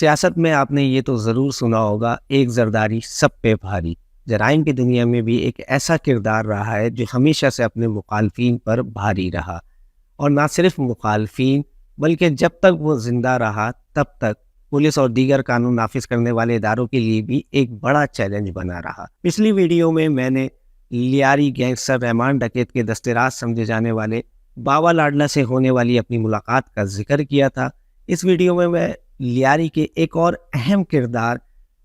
سیاست میں آپ نے یہ تو ضرور سنا ہوگا، ایک زرداری سب پہ بھاری۔ جرائم کی دنیا میں بھی ایک ایسا کردار رہا ہے جو ہمیشہ سے اپنے مخالفین پر بھاری رہا، اور نہ صرف مخالفین بلکہ جب تک وہ زندہ رہا تب تک پولیس اور دیگر قانون نافذ کرنے والے اداروں کے لیے بھی ایک بڑا چیلنج بنا رہا۔ پچھلی ویڈیو میں نے لیاری گینگسٹر رحمان ڈکیت کے دستے راز سمجھے جانے والے بابا لاڈلا سے ہونے والی اپنی ملاقات کا ذکر کیا تھا۔ اس ویڈیو میں لیاری کے ایک اور اہم کردار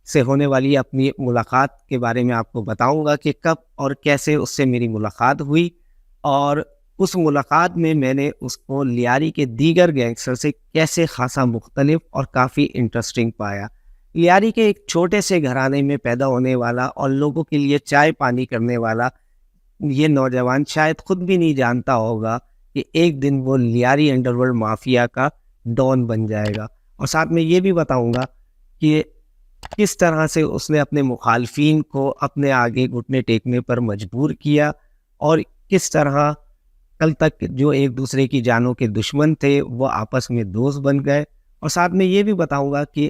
سے ہونے والی اپنی ملاقات کے بارے میں آپ کو بتاؤں گا کہ کب اور کیسے اس سے میری ملاقات ہوئی، اور اس ملاقات میں نے اس کو لیاری کے دیگر گینگسٹر سے کیسے خاصا مختلف اور کافی انٹرسٹنگ پایا۔ لیاری کے ایک چھوٹے سے گھرانے میں پیدا ہونے والا اور لوگوں کے لیے چائے پانی کرنے والا یہ نوجوان شاید خود بھی نہیں جانتا ہوگا کہ ایک دن وہ لیاری انڈر ورلڈ مافیا کا ڈان بن جائے گا۔ اور ساتھ میں یہ بھی بتاؤں گا کہ کس طرح سے اس نے اپنے مخالفین کو اپنے آگے گھٹنے ٹیکنے پر مجبور کیا، اور کس طرح کل تک جو ایک دوسرے کی جانوں کے دشمن تھے وہ آپس میں دوست بن گئے۔ اور ساتھ میں یہ بھی بتاؤں گا کہ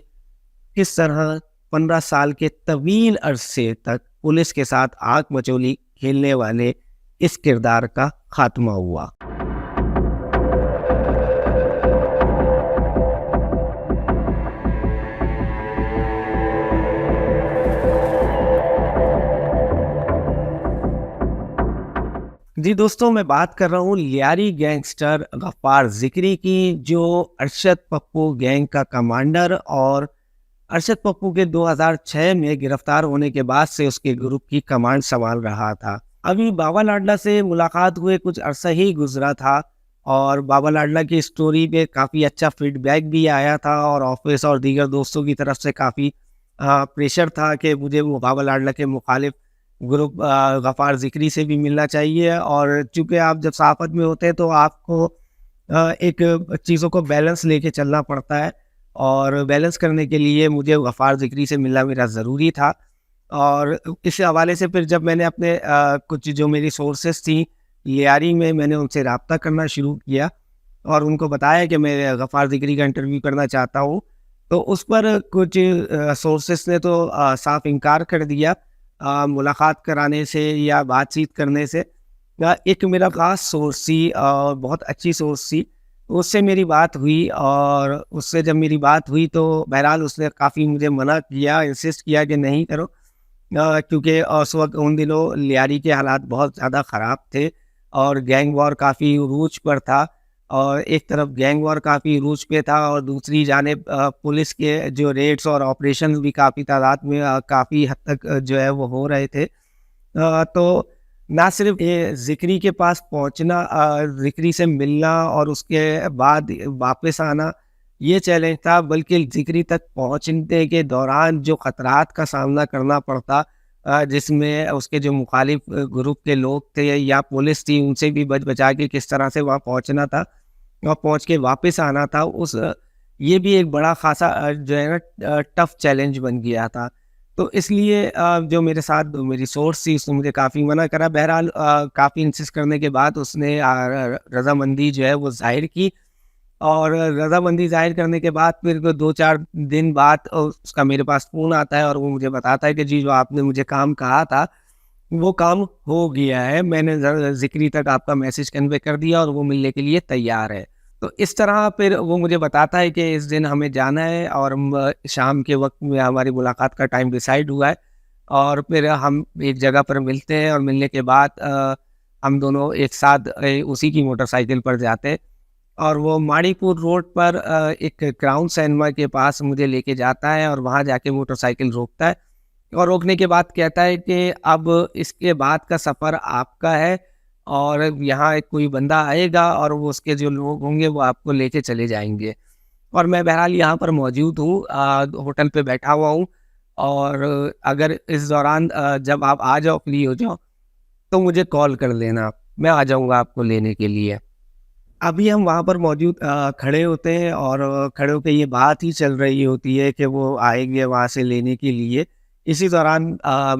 کس طرح 15 سال کے طویل عرصے تک پولیس کے ساتھ آنکھ مچولی کھیلنے والے اس کردار کا خاتمہ ہوا۔ جی دوستوں، میں بات کر رہا ہوں لیاری گینگسٹر غفار ذکری کی، جو ارشد پپو گینگ کا کمانڈر اور ارشد پپو کے 2006 میں گرفتار ہونے کے بعد سے اس کے گروپ کی کمانڈ سنبھال رہا تھا۔ ابھی بابا لاڈلا سے ملاقات ہوئے کچھ عرصہ ہی گزرا تھا، اور بابا لاڈلا کی سٹوری پہ کافی اچھا فیڈ بیک بھی آیا تھا، اور آفس اور دیگر دوستوں کی طرف سے کافی پریشر تھا کہ مجھے وہ بابا لاڈلا کے مخالف گروپ غفار ذکری سے بھی ملنا چاہیے۔ اور چونکہ آپ جب صحافت میں ہوتے ہیں تو آپ کو ایک چیزوں کو بیلنس لے کے چلنا پڑتا ہے، اور بیلنس کرنے کے لیے مجھے غفار ذکری سے ملنا میرا ضروری تھا۔ اور اس حوالے سے پھر جب میں نے اپنے کچھ جو میری سورسز تھیں لیاری میں نے ان سے رابطہ کرنا شروع کیا اور ان کو بتایا کہ میں غفار ذکری کا انٹرویو کرنا چاہتا ہوں، تو اس پر کچھ سورسز نے تو صاف انکار کر دیا ملاقات کرانے سے یا بات چیت کرنے سے۔ ایک میرا خاص سورس تھی اور بہت اچھی سورس تھی، اس سے میری بات ہوئی، اور اس سے جب میری بات ہوئی تو بہرحال اس نے کافی مجھے منع کیا، انسسٹ کیا کہ نہیں کرو، کیونکہ اس وقت ان دنوں لیاری کے حالات بہت زیادہ خراب تھے اور گینگ وار کافی عروج پر تھا، اور ایک طرف گینگ وار کافی عروج پہ تھا اور دوسری جانب پولیس کے جو ریڈز اور آپریشن بھی کافی تعداد میں کافی حد تک جو ہے وہ ہو رہے تھے۔ تو نہ صرف ذکری کے پاس پہنچنا، ذکری سے ملنا اور اس کے بعد واپس آنا یہ چیلنج تھا، بلکہ ذکری تک پہنچنے کے دوران جو خطرات کا سامنا کرنا پڑتا، جس میں اس کے جو مخالف گروپ کے لوگ تھے یا پولیس تھی، ان سے بھی بچ بچا کے کس طرح سے وہاں پہنچنا تھا اور پہنچ کے واپس آنا تھا، یہ بھی ایک بڑا خاصا جو ہے نا ٹف چیلنج بن گیا تھا۔ تو اس لیے جو میرے ساتھ میری سورس تھی اس نے مجھے کافی منع کرا۔ بہرحال کافی انسسٹ کرنے کے بعد اس نے رضامندی جو ہے وہ ظاہر کی، اور رضامندی ظاہر کرنے کے بعد پھر 2-4 دن بعد اس کا میرے پاس فون آتا ہے اور وہ مجھے بتاتا ہے کہ جی جو آپ نے مجھے کام کہا تھا وہ کام ہو گیا ہے، میں نے ذکری تک آپ کا میسج کنوے کر دیا اور وہ ملنے کے لیے تیار ہے۔ تو اس طرح پھر وہ مجھے بتاتا ہے کہ اس دن ہمیں جانا ہے، اور شام کے وقت میں ہماری ملاقات کا ٹائم ڈیسائیڈ ہوا ہے، اور پھر ہم ایک جگہ پر ملتے ہیں، اور ملنے کے بعد ہم دونوں ایک ساتھ اسی کی موٹر سائیکل پر جاتے ہیں، اور وہ ماڑی پور روڈ پر ایک کراؤن سینما کے پاس مجھے لے کے جاتا ہے، اور وہاں جا کے موٹر سائیکل روکتا ہے، اور روکنے کے بعد کہتا ہے کہ اب اس کے بعد کا سفر آپ کا ہے، اور یہاں ایک کوئی بندہ آئے گا اور وہ اس کے جو لوگ ہوں گے وہ آپ کو لے کے چلے جائیں گے۔ اور میں بہرحال یہاں پر موجود ہوں، ہوٹل پہ بیٹھا ہوا ہوں، اور اگر اس دوران جب آپ آ جاؤ، فری ہو جاؤ، تو مجھے کال کر لینا، میں آ جاؤں گا آپ کو لینے کے لیے۔ ابھی ہم وہاں پر موجود کھڑے ہوتے ہیں، اور کھڑے ہو کے یہ بات ہی چل رہی ہوتی ہے کہ وہ آئیں گے وہاں سے لینے کے لیے۔ اسی دوران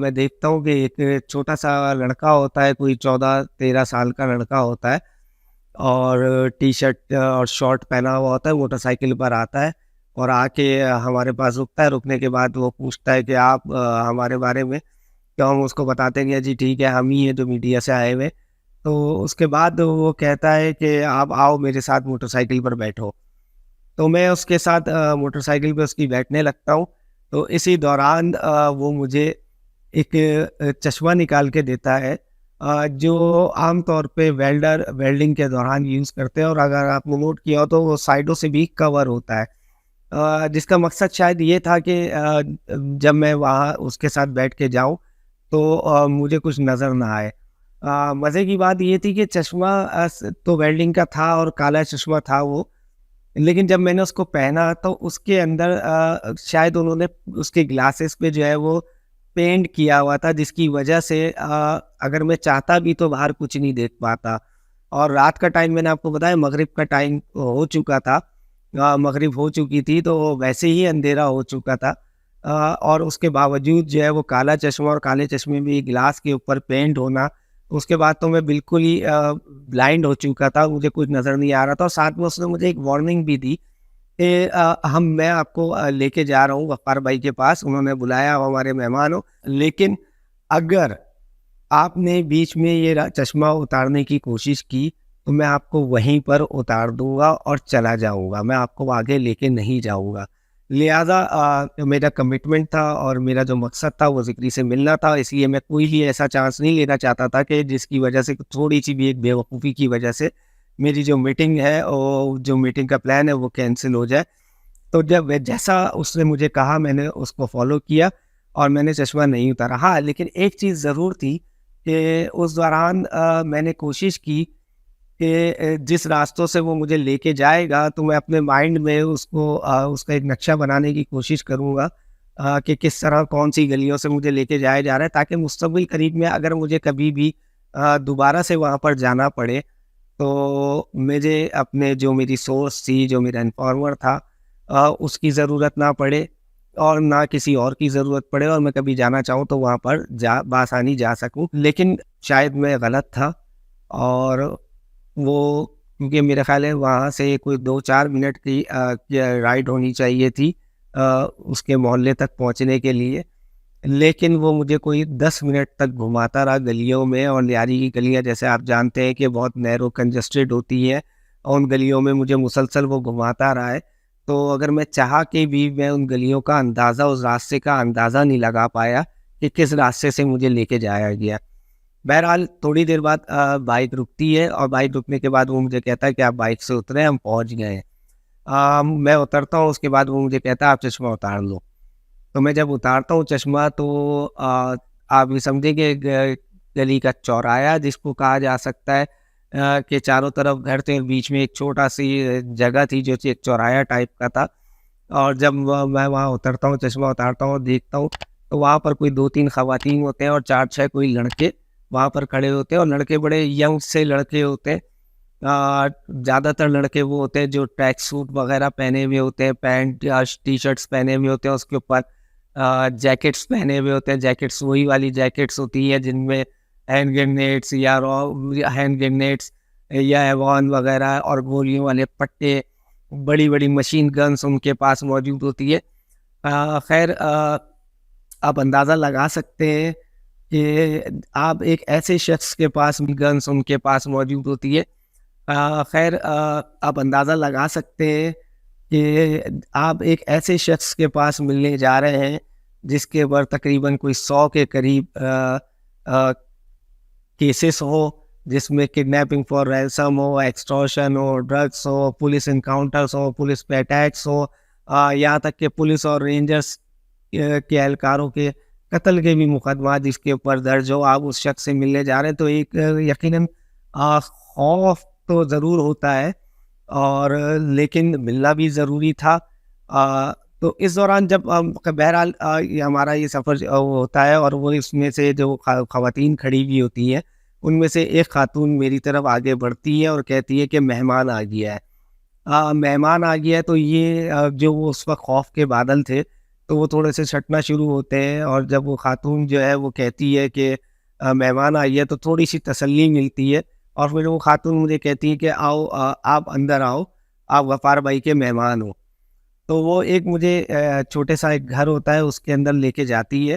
میں دیکھتا ہوں کہ ایک چھوٹا سا لڑکا ہوتا ہے، کوئی 14-13 سال کا لڑکا ہوتا ہے، اور ٹی شرٹ اور شارٹ پہنا ہوا ہوتا ہے، موٹر سائیکل پر آتا ہے، اور آ کے ہمارے پاس رکتا ہے. رکنے کے بعد وہ پوچھتا ہے کہ آپ ہمارے بارے میں، تو ہم اس کو بتاتے ہیں کہ جی ٹھیک ہے ہم ہی ہیں جو میڈیا سے آئے ہوئے. تو اس کے بعد وہ کہتا ہے کہ آپ آؤ میرے ساتھ موٹر سائیکل پر بیٹھو. تو میں اس کے ساتھ موٹر سائیکل پہ اس کی بیٹھنے لگتا ہوں. تو اسی دوران وہ مجھے ایک چشمہ نکال کے دیتا ہے جو عام طور پہ ویلڈنگ کے دوران یوز کرتے ہیں، اور اگر آپ نے نوٹ کیا ہو تو وہ سائڈوں سے بھی کور ہوتا ہے، جس کا مقصد شاید یہ تھا کہ جب میں وہاں اس کے ساتھ بیٹھ کے جاؤں تو مجھے کچھ نظر نہ آئے. مزے کی بات یہ تھی کہ چشمہ تو ویلڈنگ کا تھا اور کالا چشمہ تھا وہ، لیکن جب میں نے اس کو پہنا تو اس کے اندر شاید انہوں نے اس کے گلاسز پہ جو ہے وہ پینٹ کیا ہوا تھا، جس کی وجہ سے اگر میں چاہتا بھی تو باہر کچھ نہیں دیکھ پاتا. اور رات کا ٹائم میں نے آپ کو بتایا مغرب کا ٹائم ہو چکا تھا، مغرب ہو چکی تھی تو ویسے ہی اندھیرا ہو چکا تھا. اور اس کے باوجود جو ہے وہ کالا چشمہ اور کالے چشمے میں گلاس کے اوپر پینٹ ہونا، اس کے بعد تو میں بالکل ہی بلائنڈ ہو چکا تھا، مجھے کچھ نظر نہیں آ رہا تھا. اور ساتھ میں اس نے مجھے ایک وارننگ بھی دی کہ میں آپ کو لے کے جا رہا ہوں غفار بھائی کے پاس، انہوں نے بلایا ہمارے مہمان ہو، لیکن اگر آپ نے بیچ میں یہ چشمہ اتارنے کی کوشش کی تو میں آپ کو وہیں پر اتار دوں گا اور چلا جاؤں گا، میں آپ کو آگے لے کے نہیں جاؤں گا. لہٰذا میرا کمٹمنٹ تھا اور میرا جو مقصد تھا وہ ذکری سے ملنا تھا، اس لیے میں کوئی بھی ایسا چانس نہیں لینا چاہتا تھا کہ جس کی وجہ سے تھوڑی سی بھی ایک بے وقوفی کی وجہ سے میری جو میٹنگ ہے اور جو میٹنگ کا پلان ہے وہ کینسل ہو جائے. تو جب جیسا اس نے مجھے کہا میں نے اس کو فالو کیا اور میں نے چشمہ نہیں اتارا. ہاں لیکن ایک چیز ضرور تھی کہ اس دوران میں نے کوشش کی کہ جس راستوں سے وہ مجھے لے کے جائے گا تو میں اپنے مائنڈ میں اس کا ایک نقشہ بنانے کی کوشش کروں گا کہ کس طرح کون سی گلیوں سے مجھے لے کے جایا جا رہا ہے، تاکہ مستقبل قریب میں اگر مجھے کبھی بھی دوبارہ سے وہاں پر جانا پڑے تو مجھے اپنے جو میری سورس تھی، جو میرا انفارمر تھا، اس کی ضرورت نہ پڑے اور نہ کسی اور کی ضرورت پڑے، اور میں کبھی جانا چاہوں تو وہاں پر بآسانی جا سکوں. لیکن شاید میں غلط تھا، اور وہ کیونکہ میرا خیال ہے وہاں سے کوئی 2-4 منٹ کی رائڈ ہونی چاہیے تھی اس کے محلے تک پہنچنے کے لیے، لیکن وہ مجھے کوئی 10 منٹ تک گھماتا رہا گلیوں میں. اور لیاری کی گلیاں جیسے آپ جانتے ہیں کہ بہت نیرو کنجسٹڈ ہوتی ہیں، اور ان گلیوں میں مجھے مسلسل وہ گھماتا رہا ہے. تو اگر میں چاہا کہ بھی میں ان گلیوں کا اندازہ، اس راستے کا اندازہ نہیں لگا پایا کہ کس راستے سے مجھے لے کے جایا گیا. بہرحال تھوڑی دیر بعد بائک رکتی ہے، اور بائک رکنے کے بعد وہ مجھے کہتا ہے کہ آپ بائک سے اتریں، ہم پہنچ گئے ہیں. میں اترتا ہوں، اس کے بعد وہ مجھے کہتا ہے آپ چشمہ اتار لو. تو میں جب اتارتا ہوں چشمہ تو آپ یہ سمجھیں کہ گلی کا چورایا جس کو کہا جا سکتا ہے کہ چاروں طرف گھر تھے اور بیچ میں ایک چھوٹا سی جگہ تھی جو ایک چورایا ٹائپ کا تھا. اور جب میں وہاں اترتا ہوں، چشمہ اتارتا ہوں اور دیکھتا ہوں تو وہاں پر کوئی 2-3 خواتین ہوتے ہیں اور 4-6 کوئی لڑکے وہاں پر کھڑے ہوتے ہیں، اور لڑکے بڑے ینگ سے لڑکے ہوتے ہیں. زیادہ تر لڑکے وہ ہوتے ہیں جو ٹریک سوٹ وغیرہ پہنے ہوئے ہوتے ہیں، پینٹ یا ٹی شرٹس پہنے ہوئے ہوتے ہیں، اس کے اوپر جیکٹس پہنے ہوئے ہوتے ہیں. جیکٹس وہی والی جیکٹس ہوتی ہیں جن میں ہینڈ گرینیڈس یا ایوان وغیرہ اور گولیوں والے پٹے، بڑی بڑی مشین گنس ان کے پاس موجود ہوتی ہے. خیر آپ اندازہ لگا سکتے ہیں کہ آپ ایک ایسے شخص کے پاس گنس ان کے پاس موجود ہوتی ہے. خیر آپ اندازہ لگا سکتے ہیں کہ آپ ایک ایسے شخص کے پاس ملنے جا رہے ہیں جس کے اوپر تقریباً کوئی 100 کے قریب کیسز ہو، جس میں کڈنیپنگ فار رینسم ہو، ایکسٹورشن ہو، ڈرگس ہو، پولیس انکاؤنٹرس ہو، پولیس پہ اٹیکس ہو، یہاں تک کہ پولیس اور رینجرس کے اہلکاروں کے قتل کے بھی مقدمات جس کے اوپر درج ہو. آپ اس شخص سے ملنے جا رہے ہیں تو ایک یقیناً خوف تو ضرور ہوتا ہے، اور لیکن ملنا بھی ضروری تھا. تو اس دوران جب بہرحال ہمارا یہ سفر ہوتا ہے، اور وہ اس میں سے جو خواتین کھڑی ہوئی ہوتی ہیں ان میں سے ایک خاتون میری طرف آگے بڑھتی ہے اور کہتی ہے کہ مہمان آ گیا ہے. مہمان آ گیا ہے تو یہ جو وہ اس وقت خوف کے بادل تھے تو وہ تھوڑے سے چھٹنا شروع ہوتے ہیں. اور جب وہ خاتون جو ہے وہ کہتی ہے کہ مہمان آئی ہے تو تھوڑی سی تسلی ملتی ہے. اور پھر وہ خاتون مجھے کہتی ہے کہ آؤ آپ اندر آؤ، آپ غفار بھائی کے مہمان ہو. تو وہ ایک مجھے چھوٹے سا ایک گھر ہوتا ہے اس کے اندر لے کے جاتی ہے،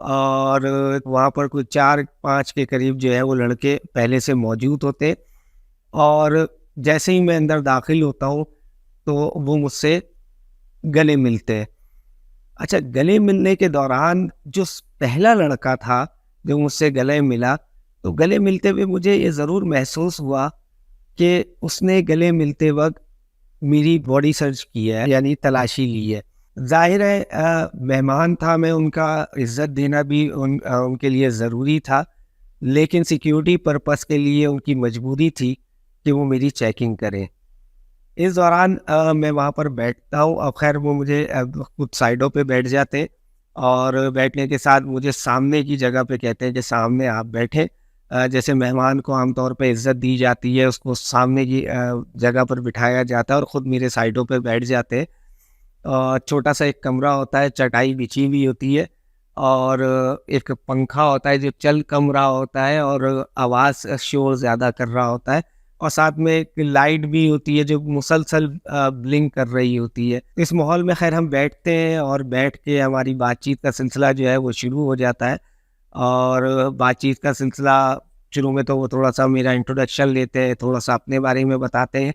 اور وہاں پر کوئی 4-5 کے قریب جو ہے وہ لڑکے پہلے سے موجود ہوتے، اور جیسے ہی میں اندر داخل ہوتا ہوں تو وہ مجھ سے گلے ملتے ہیں۔ اچھا، گلے ملنے کے دوران جو پہلا لڑکا تھا جو مجھ سے گلے ملا، تو گلے ملتے ہوئے مجھے یہ ضرور محسوس ہوا کہ اس نے گلے ملتے وقت میری باڈی سرچ کی ہے، یعنی تلاشی لی ہے۔ ظاہر ہے مہمان تھا میں، ان کا عزت دینا بھی ان کے لیے ضروری تھا، لیکن سیکیورٹی پرپس کے لیے ان کی مجبوری تھی کہ وہ میری چیکنگ کریں۔ اس دوران میں وہاں پر بیٹھتا ہوں، اور خیر وہ مجھے کچھ سائڈوں پہ بیٹھ جاتے، اور بیٹھنے کے ساتھ مجھے سامنے کی جگہ پہ کہتے ہیں کہ سامنے آپ بیٹھیں۔ جیسے مہمان کو عام طور پہ عزت دی جاتی ہے، اس کو سامنے کی جگہ پر بٹھایا جاتا ہے، اور خود میرے سائڈوں پہ بیٹھ جاتے ہیں۔ چھوٹا سا ایک کمرہ ہوتا ہے، چٹائی بچھی ہوئی ہوتی ہے، اور ایک پنکھا ہوتا ہے جو چل کم رہا ہوتا ہے اور آواز شور زیادہ کر رہا ہوتا ہے، اور ساتھ میں ایک لائٹ بھی ہوتی ہے جو مسلسل بلنک کر رہی ہوتی ہے۔ اس ماحول میں خیر ہم بیٹھتے ہیں، اور بیٹھ کے ہماری بات چیت کا سلسلہ جو ہے وہ شروع ہو جاتا ہے، اور بات چیت کا سلسلہ شروع میں تو وہ تھوڑا سا میرا انٹروڈکشن لیتے ہیں، تھوڑا سا اپنے بارے میں بتاتے ہیں۔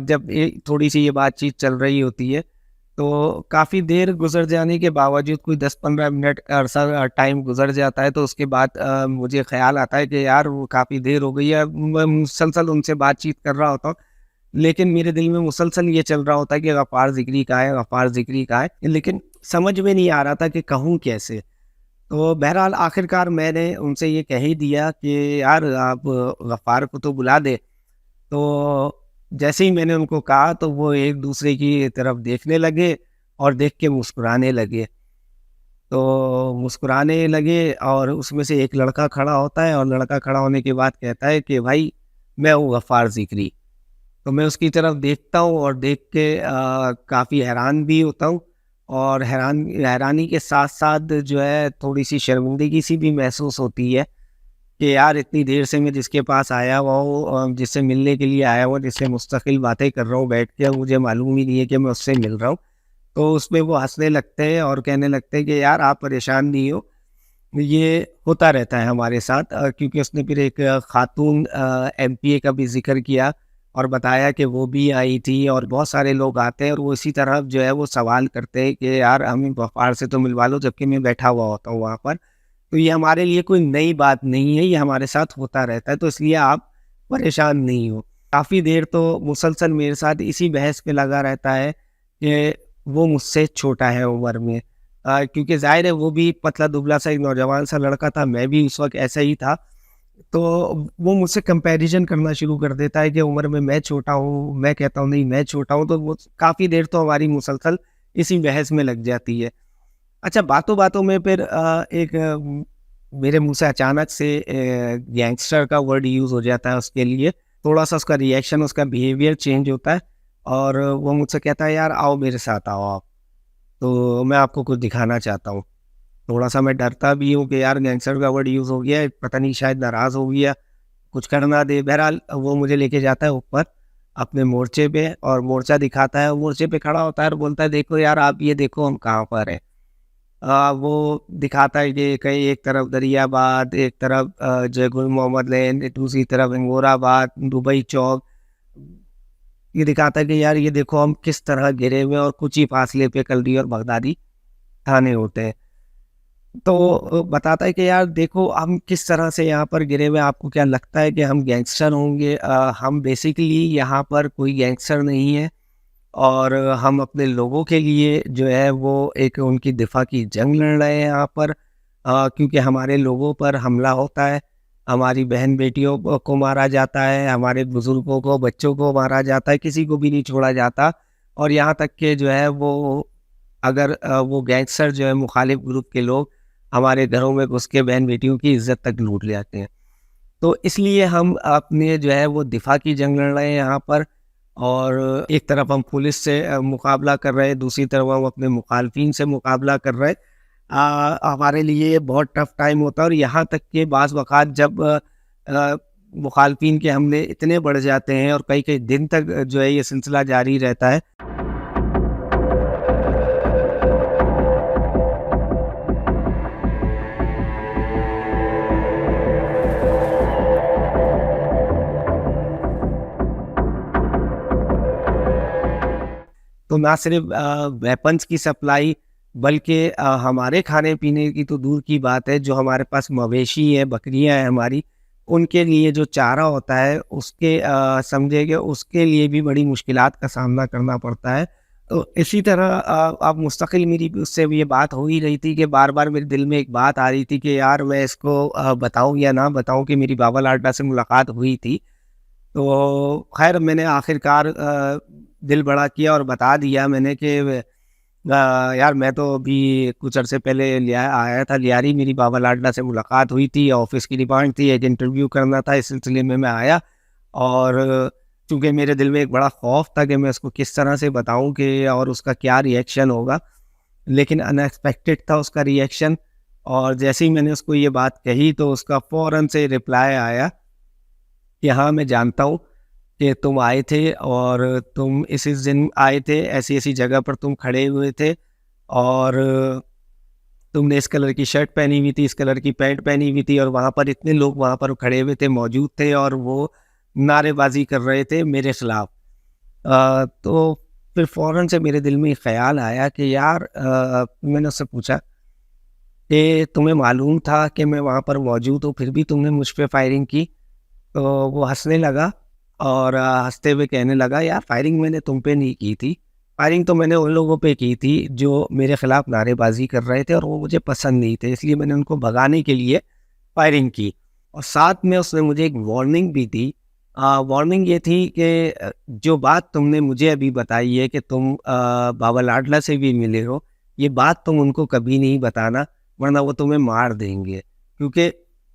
جب تھوڑی سی یہ بات چیت چل رہی ہوتی ہے تو کافی دیر گزر جانے کے باوجود، کوئی 10-15 منٹ کا عرصہ ٹائم گزر جاتا ہے، تو اس کے بعد مجھے خیال آتا ہے کہ یار وہ کافی دیر ہو گئی ہے۔ میں مسلسل ان سے بات چیت کر رہا ہوتا ہوں، لیکن میرے دل میں مسلسل یہ چل رہا ہوتا ہے کہ غفار ذکری کہاں ہے، غفار ذکری کہاں ہے، لیکن سمجھ میں نہیں آ رہا تھا کہ کہوں کیسے۔ تو بہرحال آخرکار میں نے ان سے یہ کہہ ہی دیا کہ یار آپ غفار کو تو بلا دے۔ تو جیسے ہی میں نے ان کو کہا تو وہ ایک دوسرے کی طرف دیکھنے لگے، اور دیکھ کے مسکرانے لگے۔ تو مسکرانے لگے، اور اس میں سے ایک لڑکا کھڑا ہوتا ہے، اور لڑکا کھڑا ہونے کے بعد کہتا ہے کہ بھائی میں ہوں غفار ذکری۔ تو میں اس کی طرف دیکھتا ہوں، اور دیکھ کے کافی حیران بھی ہوتا ہوں، اور حیرانی کے ساتھ ساتھ جو ہے تھوڑی سی شرمندگی سی بھی محسوس ہوتی ہے کہ یار اتنی دیر سے میں جس کے پاس آیا ہوا ہوں، جس سے ملنے کے لیے آیا ہوا، جس سے مستقل باتیں کر رہا ہوں بیٹھ کے، مجھے معلوم ہی نہیں ہے کہ میں اس سے مل رہا ہوں۔ تو اس پہ وہ ہنسنے لگتے ہیں اور کہنے لگتے ہیں کہ یار آپ پریشان نہیں ہو، یہ ہوتا رہتا ہے ہمارے ساتھ۔ کیونکہ اس نے پھر ایک خاتون ایم پی اے کا بھی ذکر کیا، اور بتایا کہ وہ بھی آئی تھی، اور بہت سارے لوگ آتے ہیں اور وہ اسی طرح جو ہے وہ سوال کرتے ہیں کہ یار ہمیں غفار سے تو ملوا لو، جبکہ میں بیٹھا ہوا ہوتا ہوں وہاں پر۔ تو یہ ہمارے لیے کوئی نئی بات نہیں ہے، یہ ہمارے ساتھ ہوتا رہتا ہے، تو اس لیے آپ پریشان نہیں ہو۔ کافی دیر تو مسلسل میرے ساتھ اسی بحث پہ لگا رہتا ہے کہ وہ مجھ سے چھوٹا ہے عمر میں، کیونکہ ظاہر ہے وہ بھی پتلا دبلا سا ایک نوجوان سا لڑکا تھا، میں بھی اس وقت ایسا ہی تھا۔ تو وہ مجھ سے کمپیریزن کرنا شروع کر دیتا ہے کہ عمر میں چھوٹا ہوں، میں کہتا ہوں نہیں میں چھوٹا ہوں، تو وہ کافی دیر تو ہماری مسلسل اسی بحث میں لگ جاتی ہے۔ اچھا، باتوں باتوں میں پھر ایک میرے منہ سے اچانک سے گینگسٹر کا ورڈ یوز ہو جاتا ہے اس کے لیے، تھوڑا سا اس کا ریئیکشن، اس کا بیہیویئر چینج ہوتا ہے، اور وہ مجھ سے کہتا ہے یار آؤ میرے ساتھ آؤ آپ، تو میں آپ کو کچھ دکھانا چاہتا ہوں۔ تھوڑا سا میں ڈرتا بھی ہوں کہ یار گینگسٹر کا ورڈ یوز ہو گیا ہے، پتہ نہیں شاید ناراض ہو گیا، کچھ کرنا دے۔ بہرحال وہ مجھے لے کے جاتا ہے اوپر اپنے مورچے پہ، اور مورچہ دکھاتا ہے، مورچے پہ کھڑا ہوتا ہے اور بولتا ہے دیکھو یار آپ یہ دیکھو ہم کہاں پر ہیں۔ وہ دکھاتا ہے کہ کہیں ایک طرف دریا آباد، ایک طرف جو گل محمد لین، دوسری طرف انگور آباد، دبئی چوک۔ یہ دکھاتا ہے کہ یار یہ دیکھو ہم کس طرح گرے ہوئے، اور کچھ ہی فاصلے پہ کلڈی اور بغدادی تھانے ہوتے ہیں۔ تو بتاتا ہے کہ یار دیکھو ہم کس طرح سے یہاں پر گرے ہوئے، آپ کو کیا لگتا ہے کہ ہم گینگسٹر ہوں گے؟ ہم بیسیکلی یہاں پر کوئی گینگسٹر نہیں ہے، اور ہم اپنے لوگوں کے لیے جو ہے وہ ایک ان کی دفاع کی جنگ لڑ رہے ہیں یہاں پر، کیونکہ ہمارے لوگوں پر حملہ ہوتا ہے، ہماری بہن بیٹیوں کو مارا جاتا ہے، ہمارے بزرگوں کو، بچوں کو مارا جاتا ہے، کسی کو بھی نہیں چھوڑا جاتا، اور یہاں تک کہ جو ہے وہ اگر وہ گینگسٹر جو ہے مخالف گروپ کے لوگ ہمارے گھروں میں گھس کے بہن بیٹیوں کی عزت تک لوٹ لے آتے ہیں۔ تو اس لیے ہم اپنے جو ہے وہ دفاع کی جنگ لڑ رہے ہیں یہاں پر، اور ایک طرف ہم پولیس سے مقابلہ کر رہے ہیں، دوسری طرف ہم اپنے مخالفین سے مقابلہ کر رہے ہیں۔ ہمارے لیے بہت ٹف ٹائم ہوتا ہے، اور یہاں تک کہ بعض اوقات جب مخالفین کے حملے اتنے بڑھ جاتے ہیں اور کئی کئی دن تک جو ہے یہ سلسلہ جاری رہتا ہے، تو نہ صرف ویپنس کی سپلائی بلکہ ہمارے کھانے پینے کی تو دور کی بات ہے، جو ہمارے پاس مویشی ہے، بکریاں ہیں ہماری، ان کے لیے جو چارہ ہوتا ہے اس کے سمجھے کہ اس کے لیے بھی بڑی مشکلات کا سامنا کرنا پڑتا ہے۔ تو اسی طرح اب مستقل میری اس سے بھی یہ بات ہو ہی رہی تھی کہ بار بار میرے دل میں ایک بات آ رہی تھی کہ یار میں اس کو بتاؤں یا نہ بتاؤں کہ میری بابا لاڈلا سے ملاقات ہوئی تھی۔ تو خیر میں نے آخر کار دل بڑا کیا اور بتا دیا میں نے کہ یار میں تو ابھی کچھ عرصے پہلے آیا تھا لیاری، میری بابا لاڈلا سے ملاقات ہوئی تھی، آفس کی ڈیمانڈ تھی، ایک انٹرویو کرنا تھا، اس سلسلے میں آیا۔ اور چونکہ میرے دل میں ایک بڑا خوف تھا کہ میں اس کو کس طرح سے بتاؤں کہ اور اس کا کیا ری ایکشن ہوگا، لیکن ان ایکسپیکٹڈ تھا اس کا ری ایکشن۔ اور جیسے ہی میں نے اس کو یہ بات کہی تو اس کا فوراً سے رپلائی آیا کہ ہاں میں جانتا ہوں کہ تم آئے تھے اور تم اس دن آئے تھے، ایسی ایسی جگہ پر تم کھڑے ہوئے تھے، اور تم نے اس کلر کی شرٹ پہنی ہوئی تھی، اس کلر کی پینٹ پہنی ہوئی تھی، اور وہاں پر اتنے لوگ وہاں پر کھڑے ہوئے تھے، موجود تھے، اور وہ نعرے بازی کر رہے تھے میرے خلاف۔ تو پھر فوراً سے میرے دل میں خیال آیا کہ یار میں نے اس سے پوچھا کہ تمہیں معلوم تھا کہ میں وہاں پر موجود ہوں، پھر بھی تم نے مجھ پہ فائرنگ کی؟ تو وہ ہنسنے لگا اور ہنستے ہوئے کہنے لگا یار فائرنگ میں نے تم پہ نہیں کی تھی، فائرنگ تو میں نے ان لوگوں پہ کی تھی جو میرے خلاف نعرے بازی کر رہے تھے اور وہ مجھے پسند نہیں تھے، اس لیے میں نے ان کو بھگانے کے لیے فائرنگ کی۔ اور ساتھ میں اس نے مجھے ایک وارننگ بھی دی۔ وارننگ یہ تھی کہ جو بات تم نے مجھے ابھی بتائی ہے کہ تم بابا لاڈلا سے بھی ملے ہو، یہ بات تم ان کو کبھی نہیں بتانا ورنہ وہ تمہیں مار دیں گے، کیونکہ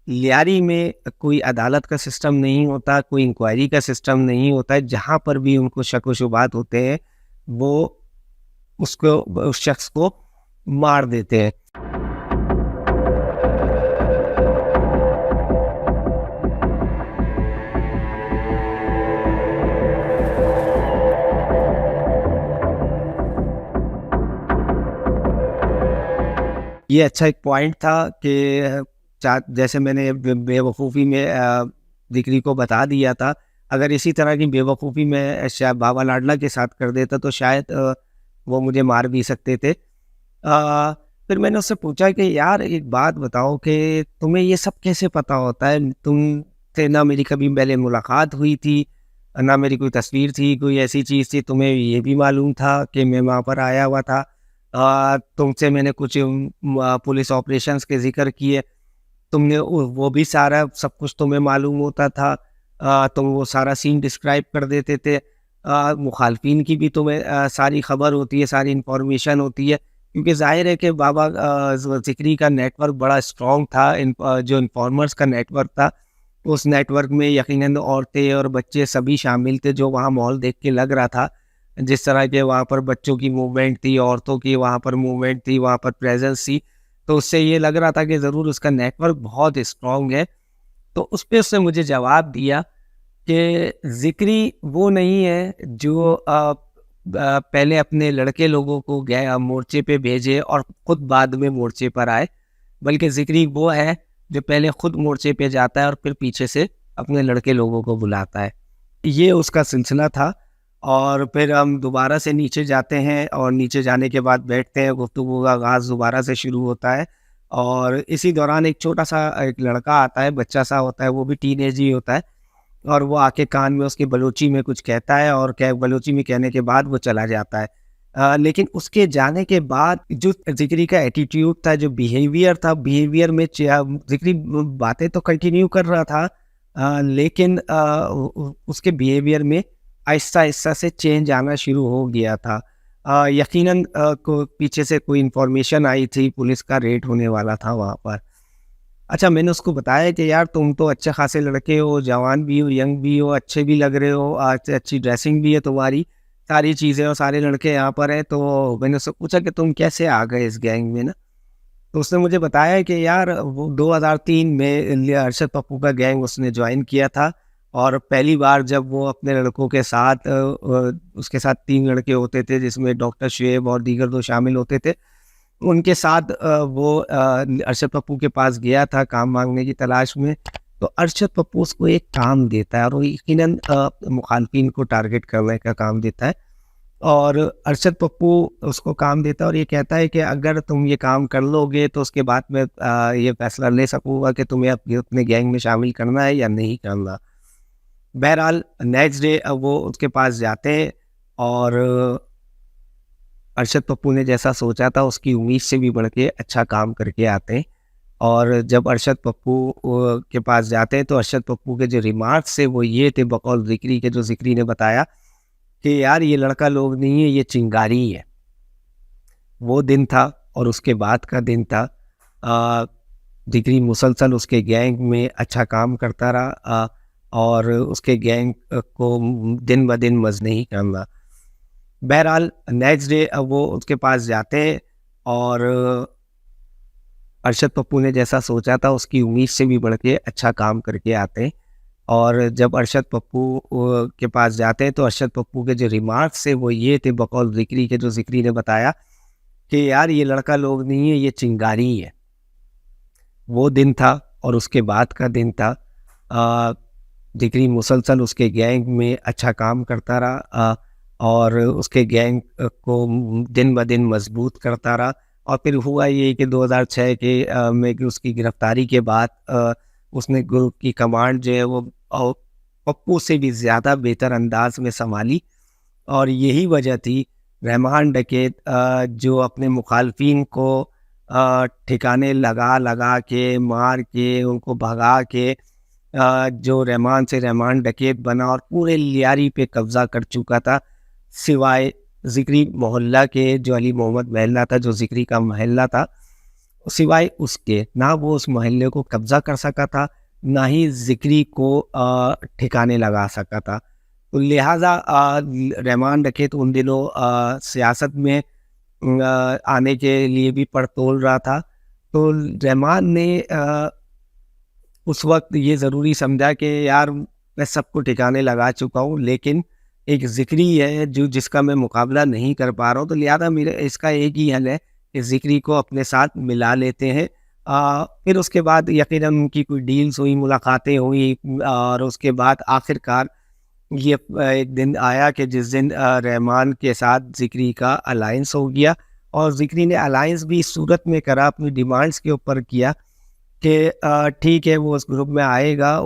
لیاری میں کوئی عدالت کا سسٹم نہیں ہوتا، کوئی انکوائری کا سسٹم نہیں ہوتا ہے، جہاں پر بھی ان کو شک و شبہات ہوتے ہیں وہ اس شخص کو مار دیتے ہیں۔ یہ اچھا ایک پوائنٹ تھا کہ جیسے میں نے بے وقوفی میں ذکری کو بتا دیا تھا، اگر اسی طرح کی بے وقوفی میں شاید بابا لاڈلا کے ساتھ کر دیتا تو شاید وہ مجھے مار بھی سکتے تھے۔ پھر میں نے اس سے پوچھا کہ یار ایک بات بتاؤ کہ تمہیں یہ سب کیسے پتہ ہوتا ہے؟ تم سے نہ میری کبھی پہلے ملاقات ہوئی تھی، نہ میری کوئی تصویر تھی، کوئی ایسی چیز تھی، تمہیں یہ بھی معلوم تھا کہ میں وہاں پر آیا ہوا تھا، تم سے میں نے کچھ پولیس آپریشنز کے ذکر کیے، تم نے وہ بھی سارا سب کچھ تمہیں معلوم ہوتا تھا، تم وہ سارا سین ڈسکرائب کر دیتے تھے، مخالفین کی بھی تمہیں ساری خبر ہوتی ہے، ساری انفارمیشن ہوتی ہے، کیونکہ ظاہر ہے کہ بابا ذکری کا نیٹ ورک بڑا اسٹرانگ تھا، جو انفارمرز کا نیٹ ورک تھا اس نیٹ ورک میں یقیناً عورتیں اور بچے سبھی شامل تھے، جو وہاں ماحول دیکھ کے لگ رہا تھا جس طرح کہ وہاں پر بچوں کی موومنٹ تھی، عورتوں کی وہاں پر موومنٹ تھی، وہاں پر پریزنس تھی، تو اس سے یہ لگ رہا تھا کہ ضرور اس کا نیٹ ورک بہت اسٹرانگ ہے۔ تو اس پہ اس نے مجھے جواب دیا کہ ذکری وہ نہیں ہے جو پہلے اپنے لڑکے لوگوں کو مورچے پہ بھیجے اور خود بعد میں مورچے پر آئے، بلکہ ذکری وہ ہے جو پہلے خود مورچے پہ جاتا ہے اور پھر پیچھے سے اپنے لڑکے لوگوں کو بلاتا ہے۔ یہ اس کا سلسلہ تھا۔ اور پھر ہم دوبارہ سے نیچے جاتے ہیں اور نیچے جانے کے بعد بیٹھتے ہیں، گفتگو کا آغاز دوبارہ سے شروع ہوتا ہے، اور اسی دوران ایک چھوٹا سا ایک لڑکا آتا ہے، بچہ سا ہوتا ہے، وہ بھی ٹین ایج ہی ہوتا ہے، اور وہ آ کے کان میں اس کے بلوچی میں کچھ کہتا ہے، اور بلوچی میں کہنے کے بعد وہ چلا جاتا ہے۔ لیکن اس کے جانے کے بعد جو ذکری کا ایٹیٹیوڈ تھا، جو بیہیویئر تھا، بیہیویئر میں ذکری باتیں تو کنٹینیو کر رہا تھا، لیکن اس کے بیہیویئر میں آہستہ آہستہ سے چینج آنا شروع ہو گیا تھا۔ یقیناً پیچھے سے کوئی انفارمیشن آئی تھی، پولیس کا ریڈ ہونے والا تھا وہاں پر۔ اچھا میں نے اس کو بتایا کہ یار تم تو اچھے خاصے لڑکے ہو، جوان بھی ہو، ینگ بھی ہو، اچھے بھی لگ رہے ہو، اچھی ڈریسنگ بھی ہے تمہاری، ساری چیزیں اور سارے لڑکے یہاں پر ہیں، تو میں نے اس سے پوچھا کہ تم کیسے آ گئے اس گینگ میں نا؟ تو اس نے مجھے بتایا کہ یار وہ 2003 میں ارشد پپو کا گینگ اس نے جوائن کیا تھا، اور پہلی بار جب وہ اپنے لڑکوں کے ساتھ اس کے ساتھ 3 لڑکے ہوتے تھے جس میں ڈاکٹر شعیب اور دیگر 2 شامل ہوتے تھے، ان کے ساتھ وہ ارشد پپو کے پاس گیا تھا کام مانگنے کی تلاش میں، تو ارشد پپو اس کو ایک کام دیتا ہے، اور وہ یقیناً مخالفین کو ٹارگٹ کرنے کا کام دیتا ہے، اور ارشد پپو اس کو کام دیتا ہے اور یہ کہتا ہے کہ اگر تم یہ کام کر لو گے تو اس کے بعد میں یہ فیصلہ لے سکوں گا کہ تمہیں اپنے گینگ میں شامل کرنا ہے یا نہیں کرنا. بہرحال نیکسٹ ڈے وہ اس کے پاس جاتے ہیں اور ارشد پپو نے جیسا سوچا تھا اس کی امید سے بھی بڑھ کے اچھا کام کر کے آتے ہیں. اور جب ارشد پپو کے پاس جاتے ہیں تو ارشد پپو کے جو ریمارکس تھے وہ یہ تھے بقول ذکری کے، جو ذکری نے بتایا کہ یار یہ لڑکا لوگ نہیں ہے، یہ چنگاری ہے. وہ دن تھا اور اس کے بعد کا دن تھا. ذکری مسلسل اس کے گینگ میں اچھا کام کرتا رہا اور اس کے گینگ کو دن بدن مزنے ہی کرنا. بہرحال نیکسٹ ڈے وہ اس کے پاس جاتے ہیں اور ارشد پپو نے جیسا سوچا تھا اس کی امید سے بھی بڑھ کے اچھا کام کر کے آتے ہیں. اور جب ارشد پپو کے پاس جاتے ہیں تو ارشد پپو کے جو ریمارکس تھے وہ یہ تھے بقول ذکری کے، جو ذکری نے بتایا کہ یار یہ لڑکا لوگ نہیں ہے، یہ چنگاری ہے. وہ دن تھا اور اس کے بعد کا دن تھا. ذکری مسلسل اس کے گینگ میں اچھا کام کرتا رہا اور اس کے گینگ کو دن بدن مضبوط کرتا رہا. اور پھر ہوا یہ کہ 2006 کے میں اس کی گرفتاری کے بعد اس نے گروپ کی کمانڈ جو ہے وہ پپو سے بھی زیادہ بہتر انداز میں سنبھالی. اور یہی وجہ تھی رحمان ڈکیت جو اپنے مخالفین کو ٹھکانے لگا کے مار کے ان کو بھگا کے جو رحمان سے رحمان ڈکیت بنا اور پورے لیاری پہ قبضہ کر چکا تھا، سوائے ذکری محلہ کے جو علی محمد محلہ تھا، جو ذکری کا محلہ تھا، سوائے اس کے نہ وہ اس محلے کو قبضہ کر سکا تھا نہ ہی ذکری کو ٹھکانے لگا سکا تھا. تو لہٰذا رحمان ڈکیت ان دنوں سیاست میں آنے کے لیے بھی پڑتول رہا تھا. تو رحمان نے اس وقت یہ ضروری سمجھا کہ یار میں سب کو ٹھکانے لگا چکا ہوں، لیکن ایک ذکری ہے جس کا میں مقابلہ نہیں کر پا رہا ہوں، تو لہٰذا اس کا ایک ہی حل ہے کہ ذکری کو اپنے ساتھ ملا لیتے ہیں. پھر اس کے بعد یقیناً ان کی کوئی ڈیلز ہوئی، ملاقاتیں ہوئی اور اس کے بعد آخر کار یہ ایک دن آیا کہ جس دن رحمان کے ساتھ ذکری کا الائنس ہو گیا. اور ذکری نے الائنس بھی اس صورت میں کرا، اپنی ڈیمانڈس کے اوپر کیا کہ ٹھیک ہے وہ اس گروپ میں آئے گا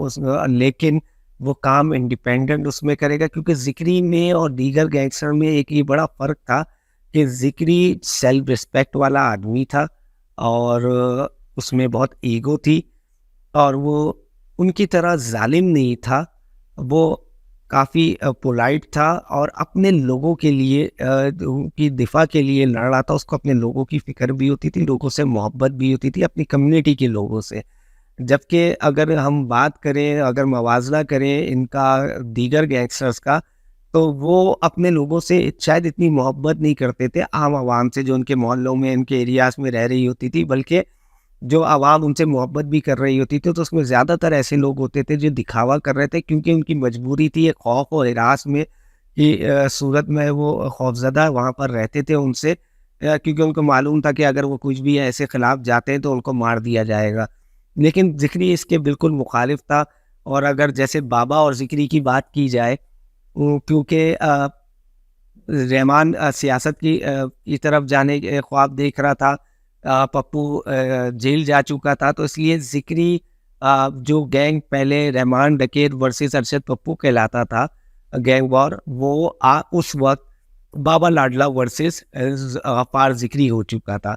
لیکن وہ کام انڈیپینڈنٹ اس میں کرے گا، کیونکہ ذکری میں اور دیگر گینگسٹر میں ایک یہ بڑا فرق تھا کہ ذکری سیلف رسپیکٹ والا آدمی تھا اور اس میں بہت ایگو تھی اور وہ ان کی طرح ظالم نہیں تھا. وہ کافی پولائٹ تھا اور اپنے لوگوں کے لیے ان کی دفاع کے لیے لڑ رہا تھا. اس کو اپنے لوگوں کی فکر بھی ہوتی تھی، لوگوں سے محبت بھی ہوتی تھی، اپنی کمیونٹی کے لوگوں سے. جبکہ اگر ہم بات کریں، اگر موازنہ کریں ان کا دیگر گینگسٹرز کا، تو وہ اپنے لوگوں سے شاید اتنی محبت نہیں کرتے تھے عام عوام سے جو ان کے محلوں میں، ان کے ایریاز میں رہ رہی ہوتی تھی، بلکہ جو عوام ان سے محبت بھی کر رہی ہوتی تھی تو اس میں زیادہ تر ایسے لوگ ہوتے تھے جو دکھاوا کر رہے تھے، کیونکہ ان کی مجبوری تھی ایک خوف اور ہراس میں کی صورت میں وہ خوفزدہ وہاں پر رہتے تھے ان سے، کیونکہ ان کو معلوم تھا کہ اگر وہ کچھ بھی ایسے خلاف جاتے ہیں تو ان کو مار دیا جائے گا. لیکن ذکری اس کے بالکل مخالف تھا. اور اگر جیسے بابا اور ذکری کی بات کی جائے، کیونکہ رحمان سیاست کی طرف جانے کے خواب دیکھ رہا تھا، پپو جیل جا چکا تھا، تو اس لیے ذکری جو گینگ پہلے رحمان ڈکیت ورسز ارشد پپو کہلاتا تھا گینگ وار، وہ اس وقت بابا لاڈلا ورسز غفار ذکری ہو چکا تھا.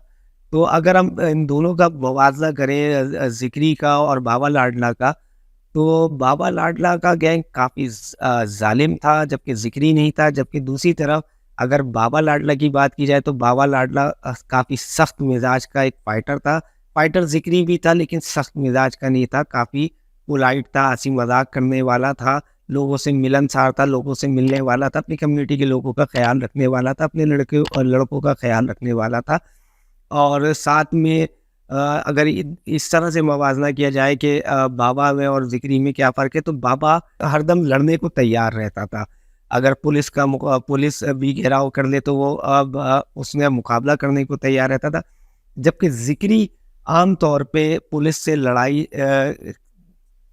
تو اگر ہم ان دونوں کا موازنہ کریں ذکری کا اور بابا لاڈلا کا، تو بابا لاڈلا کا گینگ کافی ظالم تھا جبکہ ذکری نہیں تھا. جبکہ دوسری طرف اگر بابا لاڈلا کی بات کی جائے تو بابا لاڈلا کافی سخت مزاج کا ایک فائٹر تھا. فائٹر ذکری بھی تھا لیکن سخت مزاج کا نہیں تھا، کافی پولائٹ تھا، ہنسی مذاق کرنے والا تھا، لوگوں سے ملنسار تھا، لوگوں سے ملنے والا تھا، اپنی کمیونٹی کے لوگوں کا خیال رکھنے والا تھا، اپنے لڑکوں کا خیال رکھنے والا تھا. اور ساتھ میں اگر اس طرح سے موازنہ کیا جائے کہ بابا میں اور ذکری میں کیا فرق ہے، تو بابا ہر دم لڑنے کو تیار رہتا تھا. اگر پولیس بھی گھیراؤ کر لے تو وہ اس میں مقابلہ کرنے کو تیار رہتا تھا. جبکہ ذکری عام طور پہ پولیس سے لڑائی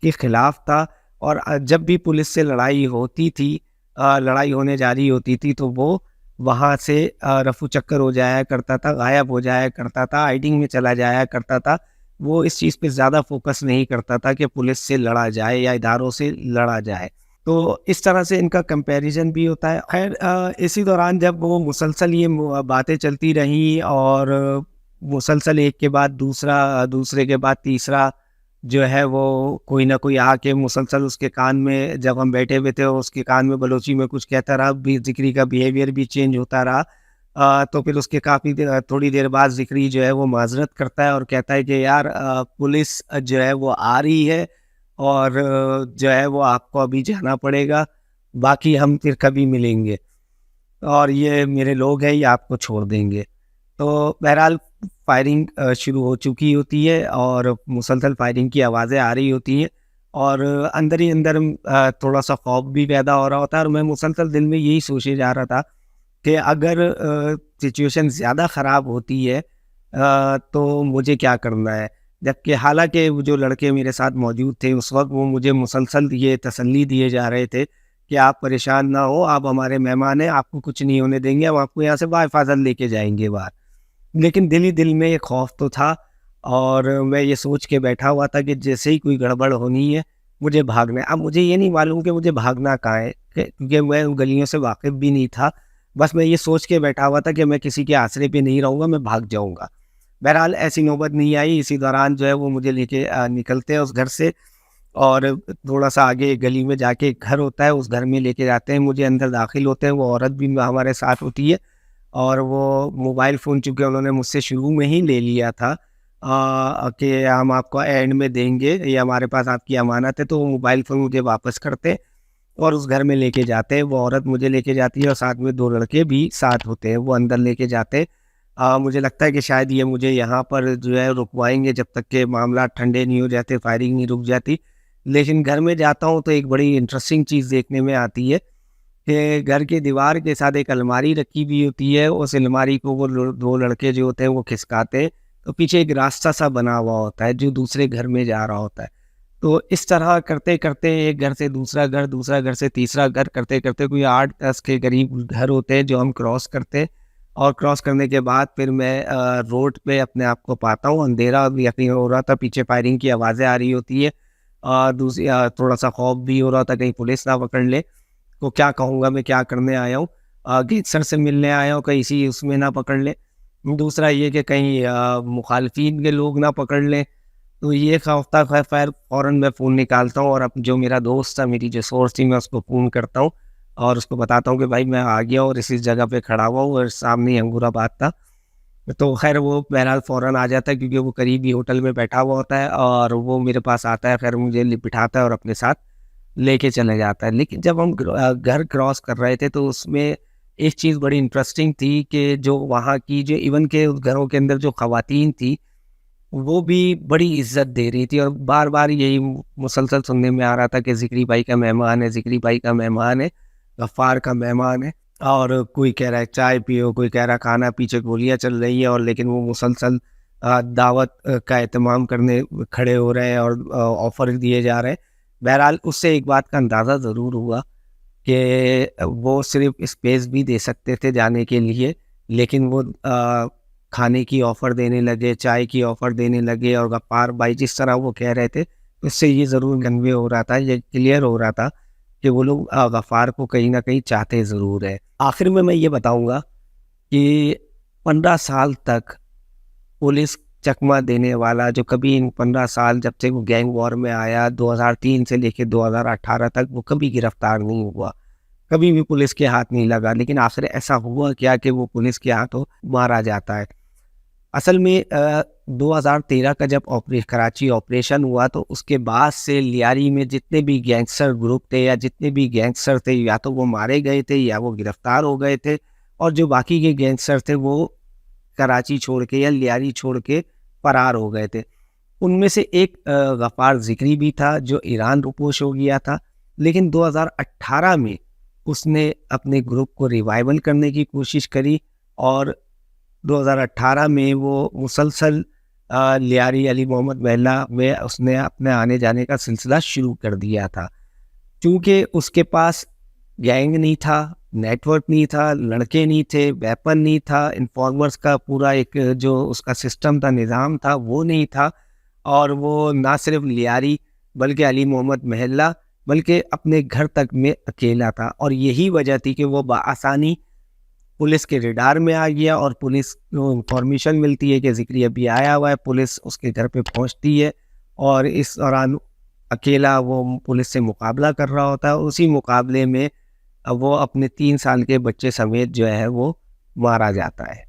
کے خلاف تھا، اور جب بھی پولیس سے لڑائی ہوتی تھی، لڑائی ہونے جا رہی ہوتی تھی، تو وہ وہاں سے رفو چکر ہو جایا کرتا تھا، غائب ہو جایا کرتا تھا، ہائڈنگ میں چلا جایا کرتا تھا. وہ اس چیز پہ زیادہ فوکس نہیں کرتا تھا کہ پولیس سے لڑا جائے یا اداروں سے لڑا جائے. تو اس طرح سے ان کا کمپیریزن بھی ہوتا ہے. خیر اسی دوران جب وہ مسلسل یہ باتیں چلتی رہیں اور مسلسل ایک کے بعد دوسرا، دوسرے کے بعد تیسرا جو ہے وہ کوئی نہ کوئی آ کے مسلسل اس کے کان میں، جب ہم بیٹھے ہوئے تھے اس کے کان میں بلوچی میں کچھ کہتا رہا، بھی ذکری کا بیہیویئر بھی چینج ہوتا رہا. تو پھر اس کے کافی تھوڑی دیر بعد ذکری جو ہے وہ معذرت کرتا ہے اور کہتا ہے کہ یار پولیس جو ہے وہ آ رہی ہے اور جو ہے وہ آپ کو ابھی جانا پڑے گا، باقی ہم پھر کبھی ملیں گے اور یہ میرے لوگ ہیں، یہ آپ کو چھوڑ دیں گے. تو بہرحال فائرنگ شروع ہو چکی ہوتی ہے اور مسلسل فائرنگ کی آوازیں آ رہی ہوتی ہیں اور اندر ہی اندر تھوڑا سا خوف بھی پیدا ہو رہا ہوتا ہے. اور میں مسلسل دل میں یہی سوچے جا رہا تھا کہ اگر سچویشن زیادہ خراب ہوتی ہے تو مجھے کیا کرنا ہے. جبکہ حالانکہ وہ جو لڑکے میرے ساتھ موجود تھے اس وقت وہ مجھے مسلسل یہ تسلی دیے جا رہے تھے کہ آپ پریشان نہ ہو، آپ ہمارے مہمان ہیں، آپ کو کچھ نہیں ہونے دیں گے، ہم آپ کو یہاں سے بحفاظت لے کے جائیں گے باہر. لیکن دل ہی دل میں یہ خوف تو تھا اور میں یہ سوچ کے بیٹھا ہوا تھا کہ جیسے ہی کوئی گڑبڑ ہونی ہے مجھے بھاگنا ہے. اب مجھے یہ نہیں معلوم کہ مجھے بھاگنا کہاں ہے کیونکہ میں ان گلیوں سے واقف بھی نہیں تھا. بس میں یہ سوچ کے بیٹھا ہوا تھا کہ میں کسی کے آسرے پہ نہیں رہوں گا، میں بھاگ جاؤں گا. بہرحال ایسی نوبت نہیں آئی. اسی دوران جو ہے وہ مجھے لے کے نکلتے ہیں اس گھر سے اور تھوڑا سا آگے گلی میں جا کے ایک گھر ہوتا ہے، اس گھر میں لے کے جاتے ہیں مجھے. اندر داخل ہوتے ہیں، وہ عورت بھی ہمارے ساتھ ہوتی ہے اور وہ موبائل فون چونکہ انہوں نے مجھ سے شروع میں ہی لے لیا تھا کہ ہم آپ کو اینڈ میں دیں گے، یہ ہمارے پاس آپ کی امانت ہے، تو وہ موبائل فون مجھے واپس کرتے اور اس گھر میں لے کے جاتے ہیں. وہ عورت مجھے لے کے جاتی ہے اور ساتھ میں 2 لڑکے بھی ساتھ ہوتے ہیں، وہ اندر لے کے جاتے. مجھے لگتا ہے کہ شاید یہ مجھے یہاں پر جو ہے رکوائیں گے جب تک کہ معاملات ٹھنڈے نہیں ہو جاتے، فائرنگ نہیں رک جاتی. لیکن گھر میں جاتا ہوں تو ایک بڑی انٹرسٹنگ چیز دیکھنے میں آتی ہے کہ گھر کے دیوار کے ساتھ ایک الماری رکھی ہوئی ہوتی ہے. اس الماری کو وہ 2 لڑکے جو ہوتے ہیں وہ کھسکاتے ہیں تو پیچھے ایک راستہ سا بنا ہوا ہوتا ہے جو دوسرے گھر میں جا رہا ہوتا ہے. تو اس طرح کرتے کرتے ایک گھر سے دوسرا گھر، دوسرا گھر سے تیسرا گھر کرتے کرتے کوئی 8-10 کے قریب گھر ہوتے ہیں جو ہم کراس کرتے. اور کراس کرنے کے بعد پھر میں روڈ پہ اپنے آپ کو پاتا ہوں. اندھیرا بھی یقین ہو رہا تھا، پیچھے فائرنگ کی آوازیں آ رہی ہوتی ہے اور دوسری تھوڑا سا خوف بھی ہو رہا تھا کہیں پولیس نہ پکڑ لے. تو کیا کہوں گا میں، کیا کرنے آیا ہوں، گینگسٹر سے ملنے آیا ہوں، کہیں اسی اس میں نہ پکڑ لیں. دوسرا یہ کہ کہیں مخالفین کے لوگ نہ پکڑ لیں. تو یہ خوف تھا. خیر فوراً میں فون نکالتا ہوں اور اب جو میرا دوست تھا، میری جو سورس تھی، میں اس کو فون کرتا ہوں اور اس کو بتاتا ہوں کہ بھائی میں آ گیا اور اسی جگہ پہ کھڑا ہوا ہوں اور سامنے انگور آباد تھا. تو خیر وہ بہرحال فوراً آ جاتا ہے کیونکہ وہ قریبی ہوٹل میں بیٹھا ہوا ہوتا ہے اور وہ میرے پاس آتا ہے. خیر مجھے بٹھاتا ہے اور اپنے ساتھ لے کے چلے جاتا ہے. لیکن جب ہم گھر کراس کر رہے تھے تو اس میں ایک چیز بڑی انٹرسٹنگ تھی کہ جو وہاں کی جو ایون کے گھروں کے اندر جو خواتین تھی وہ بھی بڑی عزت دے رہی تھی اور بار بار یہی مسلسل سننے میں آ رہا تھا کہ ذکری بھائی کا مہمان ہے، ذکری بھائی کا مہمان ہے، غفار کا مہمان ہے. اور کوئی کہہ رہا ہے چائے پیو، کوئی کہہ رہا کھانا، پیچھے گولیاں چل رہی ہیں اور لیکن وہ مسلسل دعوت کا اہتمام کرنے کھڑے ہو رہے ہیں اور آفر دیے جا رہے ہیں. بہرحال اس سے ایک بات کا اندازہ ضرور ہوا کہ وہ صرف اسپیس بھی دے سکتے تھے جانے کے لیے، لیکن وہ کھانے کی آفر دینے لگے، چائے کی آفر دینے لگے. اور غفار بھائی جس طرح وہ کہہ رہے تھے اس سے یہ ضرور کنوے ہو رہا تھا، یہ کلیئر ہو رہا تھا کہ وہ لوگ غفار کو کہیں نہ کہیں چاہتے ضرور ہے. آخر میں یہ بتاؤں گا کہ 15 سال تک پولیس چکمہ دینے والا جو کبھی ان 15 سال جب سے وہ گینگ وار میں آیا 2003 سے لے کے 2018 تک وہ کبھی گرفتار نہیں ہوا، کبھی بھی پولیس کے ہاتھ نہیں لگا. لیکن آخر ایسا ہوا کیا کہ وہ پولیس کے ہاتھوں مارا جاتا ہے. اصل میں 2013 کا جب کراچی آپریشن ہوا تو اس کے بعد سے لیاری میں جتنے بھی گینگسٹر گروپ تھے یا جتنے بھی گینگسٹر تھے یا تو وہ مارے گئے تھے یا وہ گرفتار ہو گئے تھے، اور جو باقی کے گینگسٹر تھے وہ کراچی چھوڑ کے یا لیاری چھوڑ کے فرار ہو گئے تھے. ان میں سے ایک غفار ذکری بھی تھا جو ایران روپوش ہو گیا تھا، لیکن 2018 میں اس نے اپنے گروپ کو ریوائول کرنے کی کوشش کری اور 2018 میں وہ مسلسل لیاری علی محمد محلہ میں اس نے اپنے آنے جانے کا سلسلہ شروع کر دیا تھا. چونکہ اس کے پاس گینگ نہیں تھا، نیٹورک نہیں تھا، لڑکے نہیں تھے، ویپن نہیں تھا، انفارمرز کا پورا ایک جو اس کا سسٹم تھا، نظام تھا، وہ نہیں تھا. اور وہ نہ صرف لیاری بلکہ علی محمد محلہ بلکہ اپنے گھر تک میں اکیلا تھا. اور یہی وجہ تھی کہ وہ بآسانی پولیس کے ریڈار میں آ گیا، اور پولیس کو انفارمیشن ملتی ہے کہ ذکری ابھی آیا ہوا ہے، پولیس اس کے گھر پہ پہنچتی ہے، اور اس دوران اکیلا وہ پولیس سے مقابلہ کر رہا ہوتا ہے. اسی مقابلے میں وہ اپنے 3 سال کے بچے سمیت جو ہے وہ مارا جاتا ہے.